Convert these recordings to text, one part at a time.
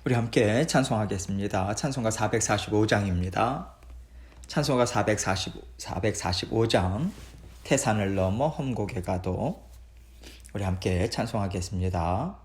우리 함께 찬송하겠습니다. 찬송가 445장입니다. 찬송가 445장 태산을 넘어 험곡에 가도 우리 함께 찬송하겠습니다.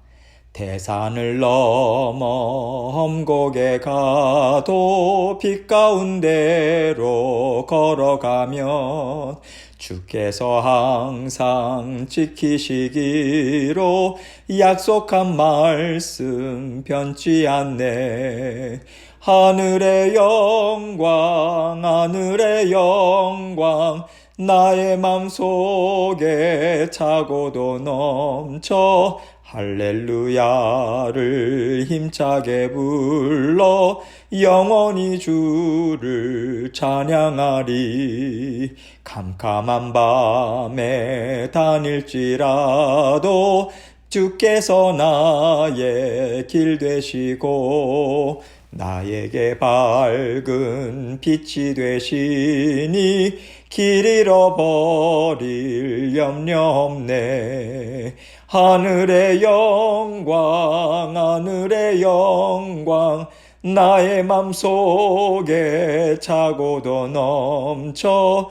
태산을 넘어 험곡에 가도 빛 가운데로 걸어가면 주께서 항상 지키시기로 약속한 말씀 변치 않네. 하늘의 영광 하늘의 영광 나의 맘속에 차고도 넘쳐 할렐루야를 힘차게 불러 영원히 주를 찬양하리. 캄캄한 밤에 다닐지라도 주께서 나의 길 되시고 나에게 밝은 빛이 되시니 길 잃어버릴 염려 없네. 하늘의 영광 하늘의 영광 나의 맘속에 차고도 넘쳐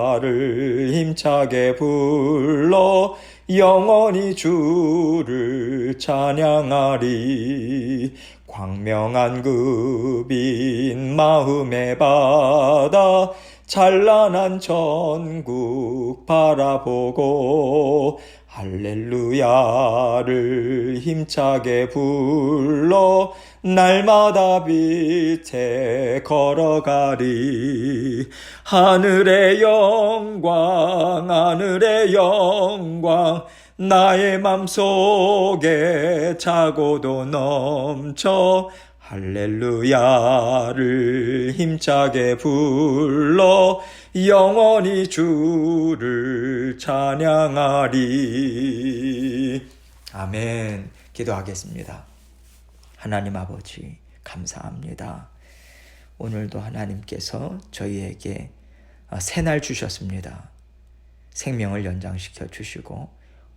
할렐루야를 힘차게 불러 영원히 주를 찬양하리. 광명한 그 빛 마음의 바다 찬란한 천국 바라보고 할렐루야를 힘차게 불러 날마다 빛에 걸어가리. 하늘의 영광 하늘의 영광 나의 맘속에 차고도 넘쳐 할렐루야를 힘차게 불러 영원히 주를 찬양하리. 아멘. 기도하겠습니다. 하나님 아버지 감사합니다. 오늘도 하나님께서 저희에게 새날 주셨습니다. 생명을 연장시켜 주시고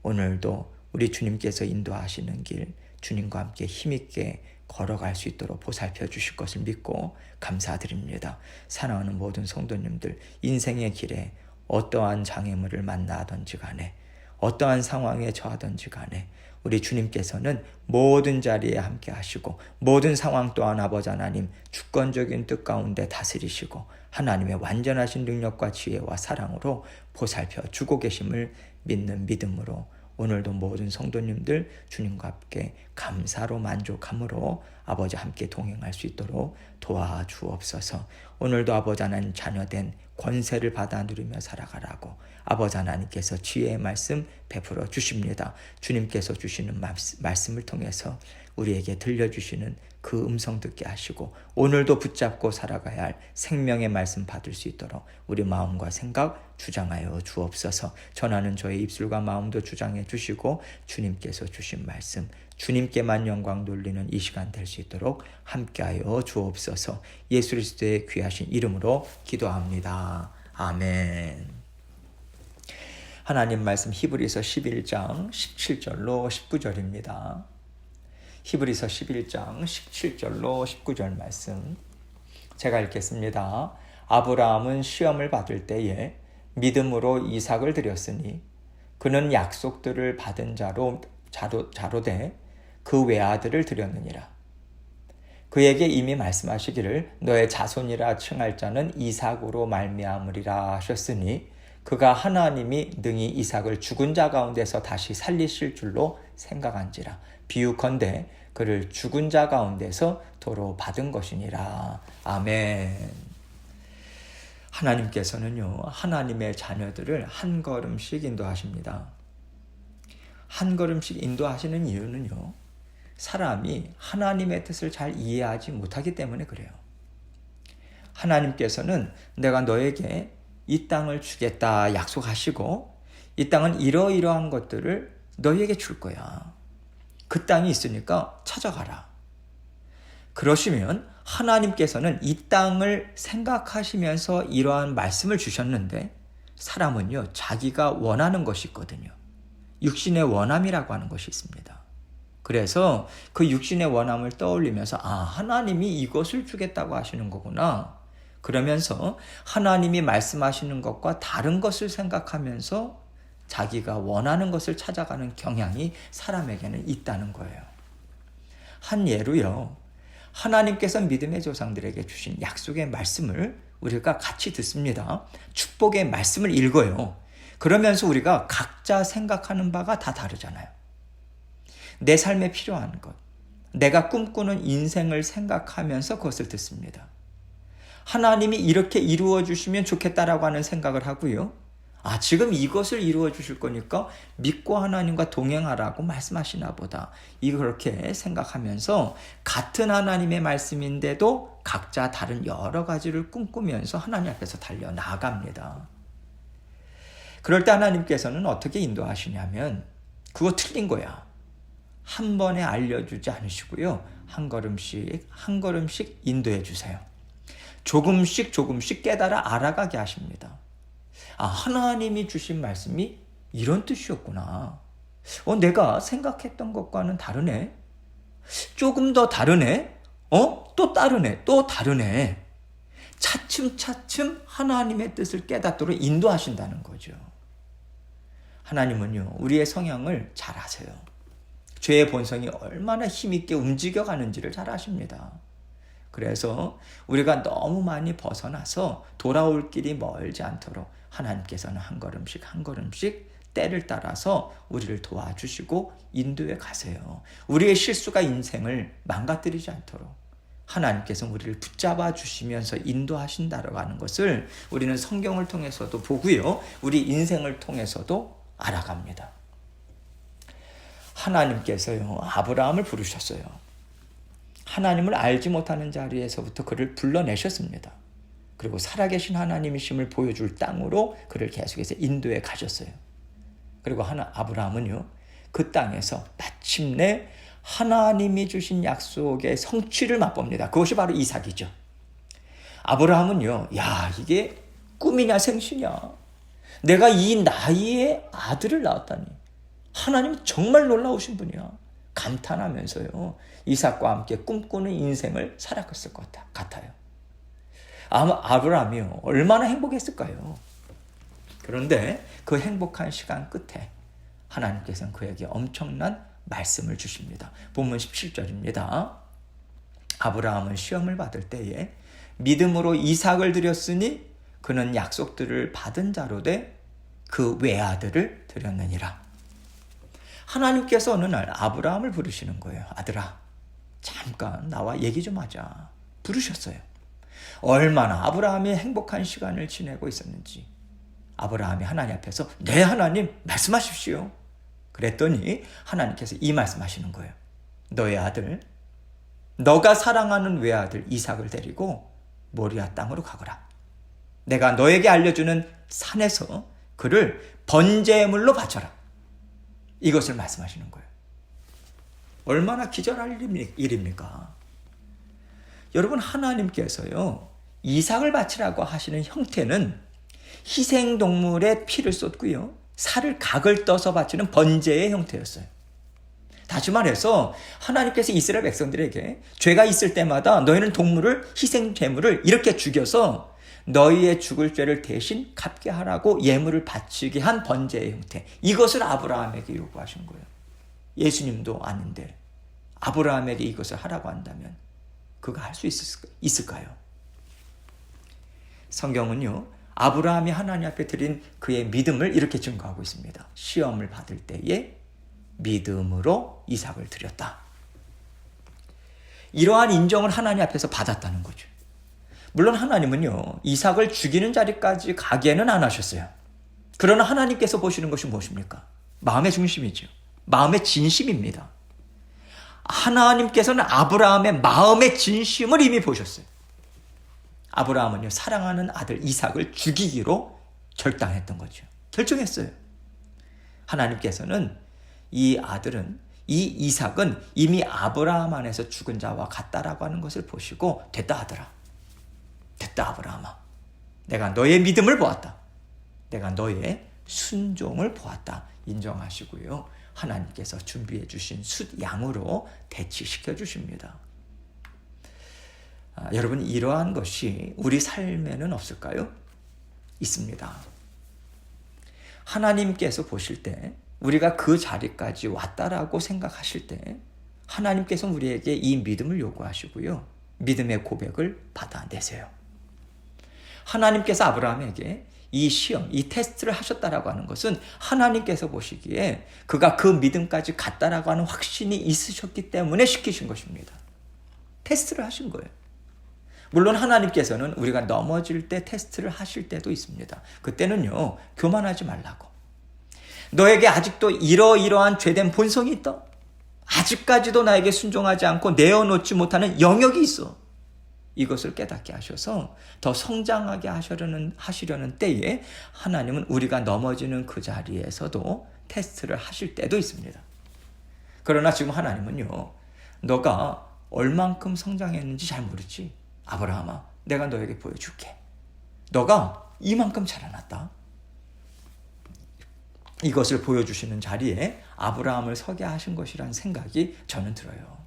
오늘도 우리 주님께서 인도하시는 길 주님과 함께 힘있게 걸어갈 수 있도록 보살펴 주실 것을 믿고 감사드립니다. 사랑하는 모든 성도님들 인생의 길에 어떠한 장애물을 만나든지 간에 어떠한 상황에 처하든지 간에 우리 주님께서는 모든 자리에 함께 하시고 모든 상황 또한 아버지 하나님 주권적인 뜻 가운데 다스리시고 하나님의 완전하신 능력과 지혜와 사랑으로 보살펴 주고 계심을 믿는 믿음으로 오늘도 모든 성도님들 주님과 함께 감사로 만족함으로 아버지 함께 동행할 수 있도록 도와주옵소서. 오늘도 아버지 하나님 자녀된 권세를 받아 누리며 살아가라고 아버지 하나님께서 지혜의 말씀 베풀어 주십니다. 주님께서 주시는 말씀을 통해서 우리에게 들려주시는 그 음성 듣게 하시고 오늘도 붙잡고 살아가야 할 생명의 말씀 받을 수 있도록 우리 마음과 생각 주장하여 주옵소서. 전하는 저의 입술과 마음도 주장해 주시고 주님께서 주신 말씀 주님께만 영광 돌리는 이 시간 될 수 있도록 함께하여 주옵소서. 예수 그리스도의 귀하신 이름으로 기도합니다. 아멘. 하나님 말씀 히브리서 11장 17절로 19절입니다. 히브리서 11장 17절로 19절 말씀 제가 읽겠습니다. 아브라함은 시험을 받을 때에 믿음으로 이삭을 드렸으니 그는 약속들을 받은 자로되 그 외아들을 드렸느니라. 그에게 이미 말씀하시기를 너의 자손이라 칭할 자는 이삭으로 말미암으리라 하셨으니 그가 하나님이 능히 이삭을 죽은 자 가운데서 다시 살리실 줄로 생각한지라. 비유컨대 그를 죽은 자 가운데서 도로 받은 것이니라. 아멘. 하나님께서는요 하나님의 자녀들을 한 걸음씩 인도하십니다. 한 걸음씩 인도하시는 이유는요 사람이 하나님의 뜻을 잘 이해하지 못하기 때문에 그래요. 하나님께서는 내가 너에게 이 땅을 주겠다 약속하시고 이 땅은 이러이러한 것들을 너에게 줄 거야. 그 땅이 있으니까 찾아가라. 그러시면 하나님께서는 이 땅을 생각하시면서 이러한 말씀을 주셨는데 사람은요 자기가 원하는 것이 있거든요. 육신의 원함이라고 하는 것이 있습니다. 그래서 그 육신의 원함을 떠올리면서 하나님이 이것을 주겠다고 하시는 거구나. 그러면서 하나님이 말씀하시는 것과 다른 것을 생각하면서 자기가 원하는 것을 찾아가는 경향이 사람에게는 있다는 거예요. 한 예로요. 하나님께서 믿음의 조상들에게 주신 약속의 말씀을 우리가 같이 듣습니다. 축복의 말씀을 읽어요. 그러면서 우리가 각자 생각하는 바가 다 다르잖아요. 내 삶에 필요한 것, 내가 꿈꾸는 인생을 생각하면서 그것을 듣습니다. 하나님이 이렇게 이루어 주시면 좋겠다라고 하는 생각을 하고요. 지금 이것을 이루어 주실 거니까 믿고 하나님과 동행하라고 말씀하시나 보다. 그렇게 생각하면서 같은 하나님의 말씀인데도 각자 다른 여러 가지를 꿈꾸면서 하나님 앞에서 달려나갑니다. 그럴 때 하나님께서는 어떻게 인도하시냐면 그거 틀린 거야. 한 번에 알려주지 않으시고요. 한 걸음씩 한 걸음씩 인도해 주세요. 조금씩 조금씩 깨달아 알아가게 하십니다. 하나님이 주신 말씀이 이런 뜻이었구나. 내가 생각했던 것과는 다르네. 조금 더 다르네. 또 다르네. 또 다르네. 차츰차츰 하나님의 뜻을 깨닫도록 인도하신다는 거죠. 하나님은요, 우리의 성향을 잘 아세요. 죄의 본성이 얼마나 힘있게 움직여가는지를 잘 아십니다. 그래서 우리가 너무 많이 벗어나서 돌아올 길이 멀지 않도록 하나님께서는 한 걸음씩 한 걸음씩 때를 따라서 우리를 도와주시고 인도해 가세요. 우리의 실수가 인생을 망가뜨리지 않도록 하나님께서 우리를 붙잡아 주시면서 인도하신다라고 하는 것을 우리는 성경을 통해서도 보고요. 우리 인생을 통해서도 알아갑니다. 하나님께서요, 아브라함을 부르셨어요. 하나님을 알지 못하는 자리에서부터 그를 불러내셨습니다. 그리고 살아계신 하나님이심을 보여줄 땅으로 그를 계속해서 인도해 가셨어요. 그리고 아브라함은요, 그 땅에서 마침내 하나님이 주신 약속의 성취를 맛봅니다. 그것이 바로 이삭이죠. 아브라함은요, 이게 꿈이냐 생시냐. 내가 이 나이에 아들을 낳았다니. 하나님은 정말 놀라우신 분이야. 감탄하면서요, 이삭과 함께 꿈꾸는 인생을 살아갔을 것 같아요. 아마 아브라함이요, 얼마나 행복했을까요? 그런데 그 행복한 시간 끝에 하나님께서는 그에게 엄청난 말씀을 주십니다. 본문 17절입니다. 아브라함은 시험을 받을 때에 믿음으로 이삭을 드렸으니 그는 약속들을 받은 자로 돼 그 외아들을 드렸느니라. 하나님께서 어느 날 아브라함을 부르시는 거예요. 아들아, 잠깐 나와 얘기 좀 하자. 부르셨어요. 얼마나 아브라함이 행복한 시간을 지내고 있었는지. 아브라함이 하나님 앞에서 네, 하나님 말씀하십시오. 그랬더니 하나님께서 이 말씀하시는 거예요. 너의 아들, 너가 사랑하는 외아들 이삭을 데리고 모리아 땅으로 가거라. 내가 너에게 알려주는 산에서 그를 번제물로 바쳐라. 이것을 말씀하시는 거예요. 얼마나 기절할 일입니까? 여러분, 하나님께서요, 이삭을 바치라고 하시는 형태는 희생동물의 피를 쏟고요, 살을 각을 떠서 바치는 번제의 형태였어요. 다시 말해서 하나님께서 이스라엘 백성들에게 죄가 있을 때마다 너희는 동물을, 희생제물을 이렇게 죽여서 너희의 죽을 죄를 대신 갚게 하라고 예물을 바치게 한 번제의 형태. 이것을 아브라함에게 요구하신 거예요. 예수님도 아닌데 아브라함에게 이것을 하라고 한다면 그가 할 수 있을까요? 성경은요, 아브라함이 하나님 앞에 드린 그의 믿음을 이렇게 증거하고 있습니다. 시험을 받을 때에 믿음으로 이삭을 드렸다. 이러한 인정을 하나님 앞에서 받았다는 거죠. 물론 하나님은요, 이삭을 죽이는 자리까지 가게는 안 하셨어요. 그러나 하나님께서 보시는 것이 무엇입니까? 마음의 중심이죠. 마음의 진심입니다. 하나님께서는 아브라함의 마음의 진심을 이미 보셨어요. 아브라함은요, 사랑하는 아들 이삭을 죽이기로 결단했던 거죠. 결정했어요. 하나님께서는 이 아들은, 이 이삭은 이미 아브라함 안에서 죽은 자와 같다라고 하는 것을 보시고 됐다 하더라. 됐다 아브라함아, 내가 너의 믿음을 보았다. 내가 너의 순종을 보았다. 인정하시고요, 하나님께서 준비해 주신 숫 양으로 대치시켜 주십니다. 여러분, 이러한 것이 우리 삶에는 없을까요? 있습니다. 하나님께서 보실 때 우리가 그 자리까지 왔다라고 생각하실 때 하나님께서 우리에게 이 믿음을 요구하시고요. 믿음의 고백을 받아내세요. 하나님께서 아브라함에게 이 시험, 이 테스트를 하셨다라고 하는 것은 하나님께서 보시기에 그가 그 믿음까지 갔다라고 하는 확신이 있으셨기 때문에 시키신 것입니다. 테스트를 하신 거예요. 물론 하나님께서는 우리가 넘어질 때 테스트를 하실 때도 있습니다. 그때는요, 교만하지 말라고. 너에게 아직도 이러이러한 죄된 본성이 있다. 아직까지도 나에게 순종하지 않고 내어놓지 못하는 영역이 있어. 이것을 깨닫게 하셔서 더 성장하게 하시려는 때에 하나님은 우리가 넘어지는 그 자리에서도 테스트를 하실 때도 있습니다. 그러나 지금 하나님은요, 너가 얼만큼 성장했는지 잘 모르지. 아브라함아, 내가 너에게 보여줄게. 너가 이만큼 자라났다. 이것을 보여주시는 자리에 아브라함을 서게 하신 것이라는 생각이 저는 들어요.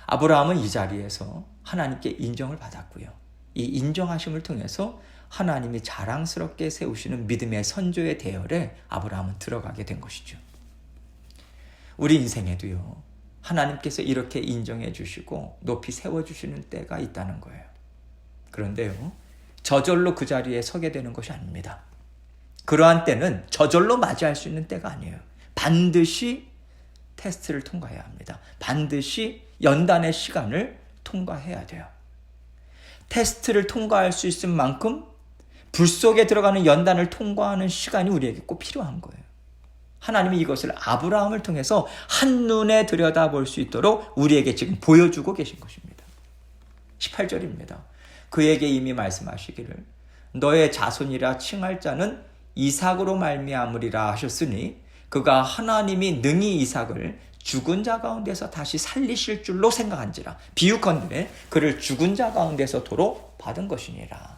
아브라함은 이 자리에서 하나님께 인정을 받았고요. 이 인정하심을 통해서 하나님이 자랑스럽게 세우시는 믿음의 선조의 대열에 아브라함은 들어가게 된 것이죠. 우리 인생에도요, 하나님께서 이렇게 인정해 주시고 높이 세워주시는 때가 있다는 거예요. 그런데요, 저절로 그 자리에 서게 되는 것이 아닙니다. 그러한 때는 저절로 맞이할 수 있는 때가 아니에요. 반드시 테스트를 통과해야 합니다. 반드시 연단의 시간을 통과해야 돼요. 테스트를 통과할 수 있을 만큼 불 속에 들어가는 연단을 통과하는 시간이 우리에게 꼭 필요한 거예요. 하나님이 이것을 아브라함을 통해서 한눈에 들여다볼 수 있도록 우리에게 지금 보여주고 계신 것입니다. 18절입니다. 그에게 이미 말씀하시기를 너의 자손이라 칭할 자는 이삭으로 말미암으리라 하셨으니 그가 하나님이 능히 이삭을 죽은 자 가운데서 다시 살리실 줄로 생각한지라. 비유컨대 그를 죽은 자 가운데서 도로 받은 것이니라.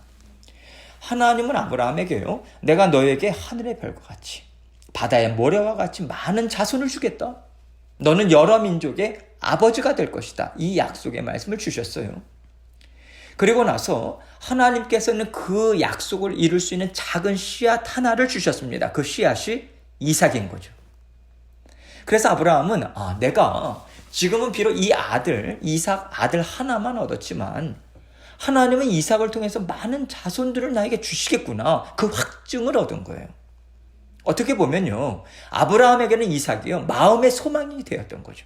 하나님은 아브라함에게요, 내가 너에게 하늘의 별과 같이 바다의 모래와 같이 많은 자손을 주겠다. 너는 여러 민족의 아버지가 될 것이다. 이 약속의 말씀을 주셨어요. 그리고 나서 하나님께서는 그 약속을 이룰 수 있는 작은 씨앗 하나를 주셨습니다. 그 씨앗이 이삭인 거죠. 그래서 아브라함은 내가 지금은 비록 이 아들, 이삭 아들 하나만 얻었지만 하나님은 이삭을 통해서 많은 자손들을 나에게 주시겠구나. 그 확증을 얻은 거예요. 어떻게 보면요, 아브라함에게는 이삭이요, 마음의 소망이 되었던 거죠.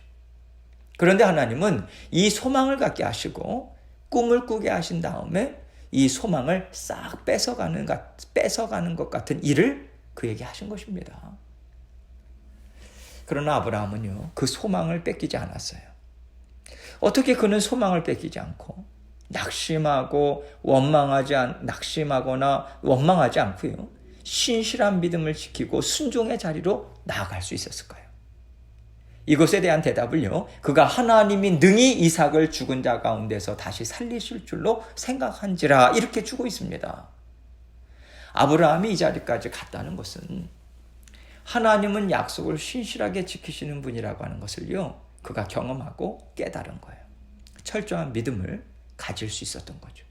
그런데 하나님은 이 소망을 갖게 하시고 꿈을 꾸게 하신 다음에 이 소망을 싹 뺏어가는 것 같은 일을 그에게 하신 것입니다. 그러나 아브라함은요, 그 소망을 뺏기지 않았어요. 어떻게 그는 소망을 뺏기지 않고 낙심하거나 원망하지 않고요, 신실한 믿음을 지키고 순종의 자리로 나아갈 수 있었을까요? 이것에 대한 대답을요, 그가 하나님이 능히 이삭을 죽은 자 가운데서 다시 살리실 줄로 생각한지라 이렇게 주고 있습니다. 아브라함이 이 자리까지 갔다는 것은 하나님은 약속을 신실하게 지키시는 분이라고 하는 것을요, 그가 경험하고 깨달은 거예요. 철저한 믿음을 가질 수 있었던 거죠.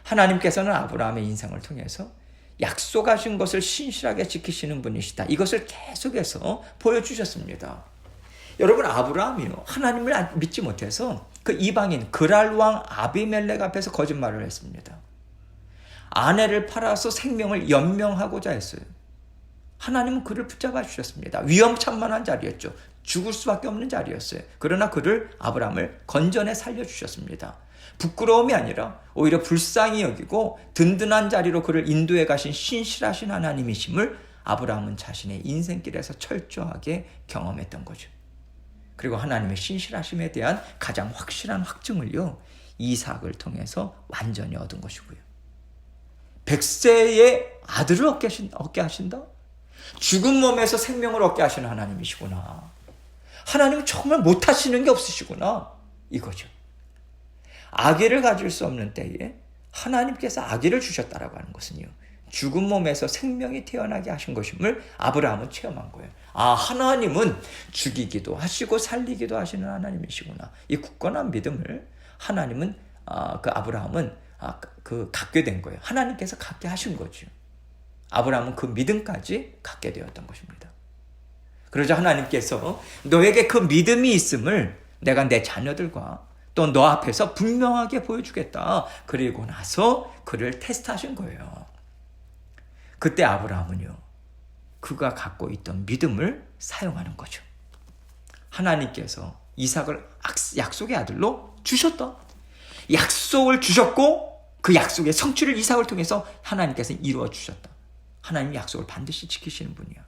하나님께서는 아브라함의 인생을 통해서 약속하신 것을 신실하게 지키시는 분이시다. 이것을 계속해서 보여주셨습니다. 여러분, 아브라함이요, 하나님을 믿지 못해서 그 이방인 그랄 왕 아비멜렉 앞에서 거짓말을 했습니다. 아내를 팔아서 생명을 연명하고자 했어요. 하나님은 그를 붙잡아 주셨습니다. 위험천만한 자리였죠. 죽을 수밖에 없는 자리였어요. 그러나 아브라함을 건전해 살려주셨습니다. 부끄러움이 아니라 오히려 불쌍히 여기고 든든한 자리로 그를 인도해 가신 신실하신 하나님이심을 아브라함은 자신의 인생길에서 철저하게 경험했던 거죠. 그리고 하나님의 신실하심에 대한 가장 확실한 확증을요, 이삭을 통해서 완전히 얻은 것이고요. 100세의 아들을 얻게 하신다? 죽은 몸에서 생명을 얻게 하시는 하나님이시구나. 하나님은 정말 못하시는 게 없으시구나. 이거죠. 아기를 가질 수 없는 때에 하나님께서 아기를 주셨다라고 하는 것은요, 죽은 몸에서 생명이 태어나게 하신 것임을 아브라함은 체험한 거예요. 아, 하나님은 죽이기도 하시고 살리기도 하시는 하나님이시구나. 이 굳건한 믿음을 하나님은 아브라함은 갖게 된 거예요. 하나님께서 갖게 하신 거죠. 아브라함은 그 믿음까지 갖게 되었던 것입니다. 그러자 하나님께서 너에게 그 믿음이 있음을 내가 내 자녀들과 또 너 앞에서 분명하게 보여주겠다. 그리고 나서 그를 테스트하신 거예요. 그때 아브라함은요, 그가 갖고 있던 믿음을 사용하는 거죠. 하나님께서 이삭을 약속의 아들로 주셨다. 약속을 주셨고 그 약속의 성취를 이삭을 통해서 하나님께서 이루어 주셨다. 하나님 약속을 반드시 지키시는 분이야.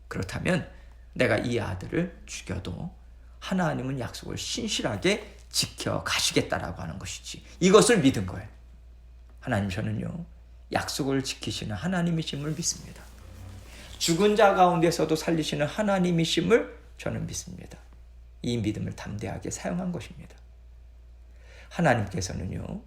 그렇다면 내가 이 아들을 죽여도 하나님은 약속을 신실하게 지켜가시겠다라고 하는 것이지. 이것을 믿은 거예요. 하나님, 저는요, 약속을 지키시는 하나님이심을 믿습니다. 죽은 자 가운데서도 살리시는 하나님이심을 저는 믿습니다. 이 믿음을 담대하게 사용한 것입니다. 하나님께서는요,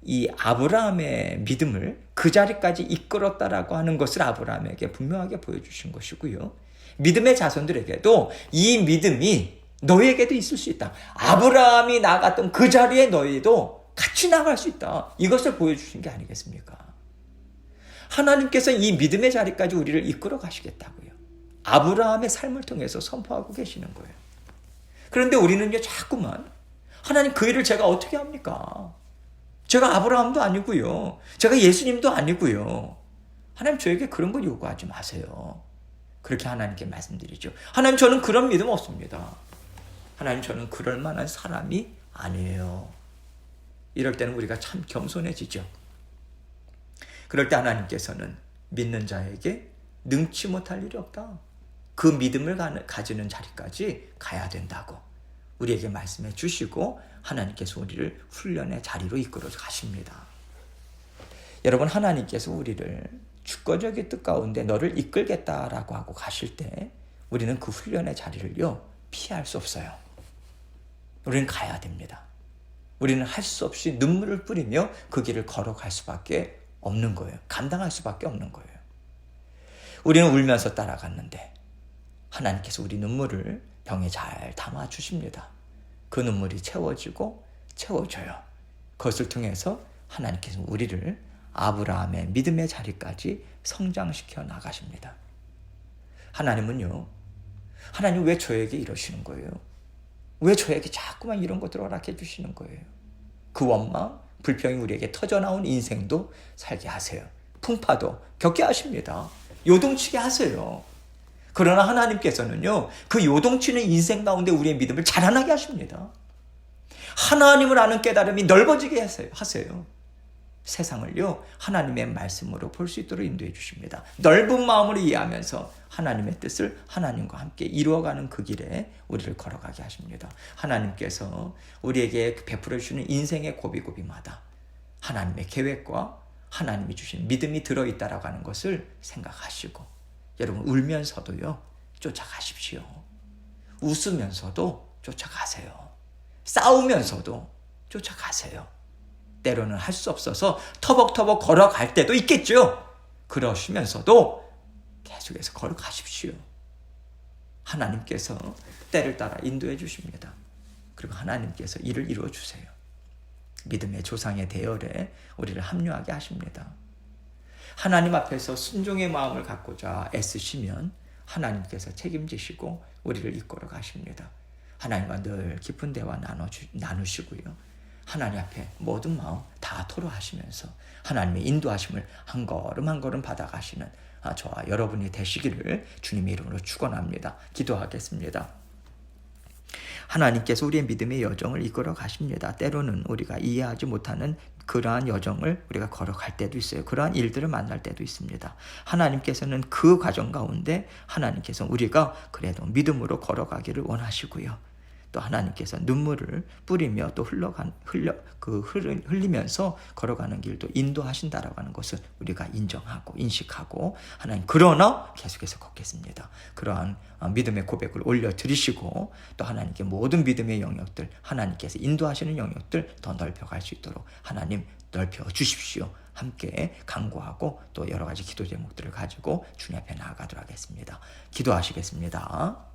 이 아브라함의 믿음을 그 자리까지 이끌었다라고 하는 것을 아브라함에게 분명하게 보여주신 것이고요. 믿음의 자손들에게도 이 믿음이 너에게도 있을 수 있다. 아브라함이 나갔던 그 자리에 너희도 같이 나갈 수 있다. 이것을 보여주신 게 아니겠습니까? 하나님께서 이 믿음의 자리까지 우리를 이끌어 가시겠다고요. 아브라함의 삶을 통해서 선포하고 계시는 거예요. 그런데 우리는요, 자꾸만 하나님, 그 일을 제가 어떻게 합니까? 제가 아브라함도 아니고요. 제가 예수님도 아니고요. 하나님, 저에게 그런 걸 요구하지 마세요. 그렇게 하나님께 말씀드리죠. 하나님, 저는 그런 믿음 없습니다. 하나님, 저는 그럴 만한 사람이 아니에요. 이럴 때는 우리가 참 겸손해지죠. 그럴 때 하나님께서는 믿는 자에게 능치 못할 일이 없다. 그 믿음을 가지는 자리까지 가야 된다고 우리에게 말씀해 주시고 하나님께서 우리를 훈련의 자리로 이끌어 가십니다. 여러분, 하나님께서 우리를 주권적인 뜻 가운데 너를 이끌겠다라고 하고 가실 때 우리는 그 훈련의 자리를요, 피할 수 없어요. 우리는 가야 됩니다. 우리는 할 수 없이 눈물을 뿌리며 그 길을 걸어갈 수밖에 없는 거예요. 감당할 수밖에 없는 거예요. 우리는 울면서 따라갔는데 하나님께서 우리 눈물을 병에 잘 담아주십니다. 그 눈물이 채워지고 채워져요. 그것을 통해서 하나님께서 우리를 아브라함의 믿음의 자리까지 성장시켜 나가십니다. 하나님은요, 하나님 왜 저에게 이러시는 거예요? 왜 저에게 자꾸만 이런 것들을 허락해 주시는 거예요? 그 원망, 불평이 우리에게 터져나온 인생도 살게 하세요. 풍파도 겪게 하십니다. 요동치게 하세요. 그러나 하나님께서는요, 그 요동치는 인생 가운데 우리의 믿음을 자라나게 하십니다. 하나님을 아는 깨달음이 넓어지게 하세요. 세상을요, 하나님의 말씀으로 볼 수 있도록 인도해 주십니다. 넓은 마음으로 이해하면서 하나님의 뜻을 하나님과 함께 이루어가는 그 길에 우리를 걸어가게 하십니다. 하나님께서 우리에게 베풀어 주시는 인생의 고비고비마다 하나님의 계획과 하나님이 주신 믿음이 들어있다라고 하는 것을 생각하시고, 여러분, 울면서도요, 쫓아가십시오. 웃으면서도 쫓아가세요. 싸우면서도 쫓아가세요. 때로는 할 수 없어서 터벅터벅 걸어갈 때도 있겠죠. 그러시면서도 계속해서 걸어가십시오. 하나님께서 때를 따라 인도해 주십니다. 그리고 하나님께서 일을 이루어 주세요. 믿음의 조상의 대열에 우리를 합류하게 하십니다. 하나님 앞에서 순종의 마음을 갖고자 애쓰시면 하나님께서 책임지시고 우리를 이끌어 가십니다. 하나님과 늘 깊은 대화 나누시고요. 하나님 앞에 모든 마음 다 토로하시면서 하나님의 인도하심을 한 걸음 한 걸음 받아가시는 저와 여러분이 되시기를 주님의 이름으로 축원합니다. 기도하겠습니다. 하나님께서 우리의 믿음의 여정을 이끌어 가십니다. 때로는 우리가 이해하지 못하는 그러한 여정을 우리가 걸어갈 때도 있어요. 그러한 일들을 만날 때도 있습니다. 하나님께서는 그 과정 가운데 하나님께서 우리가 그래도 믿음으로 걸어가기를 원하시고요. 또 하나님께서 눈물을 뿌리며 또 흘리면서 걸어가는 길도 인도하신다라고 하는 것을 우리가 인정하고 인식하고 하나님 그러나 계속해서 걷겠습니다. 그러한 믿음의 고백을 올려드리시고 또 하나님께 모든 믿음의 영역들 하나님께서 인도하시는 영역들 더 넓혀갈 수 있도록 하나님 넓혀 주십시오. 함께 간구하고 또 여러 가지 기도 제목들을 가지고 주님 앞에 나아가도록 하겠습니다. 기도하시겠습니다.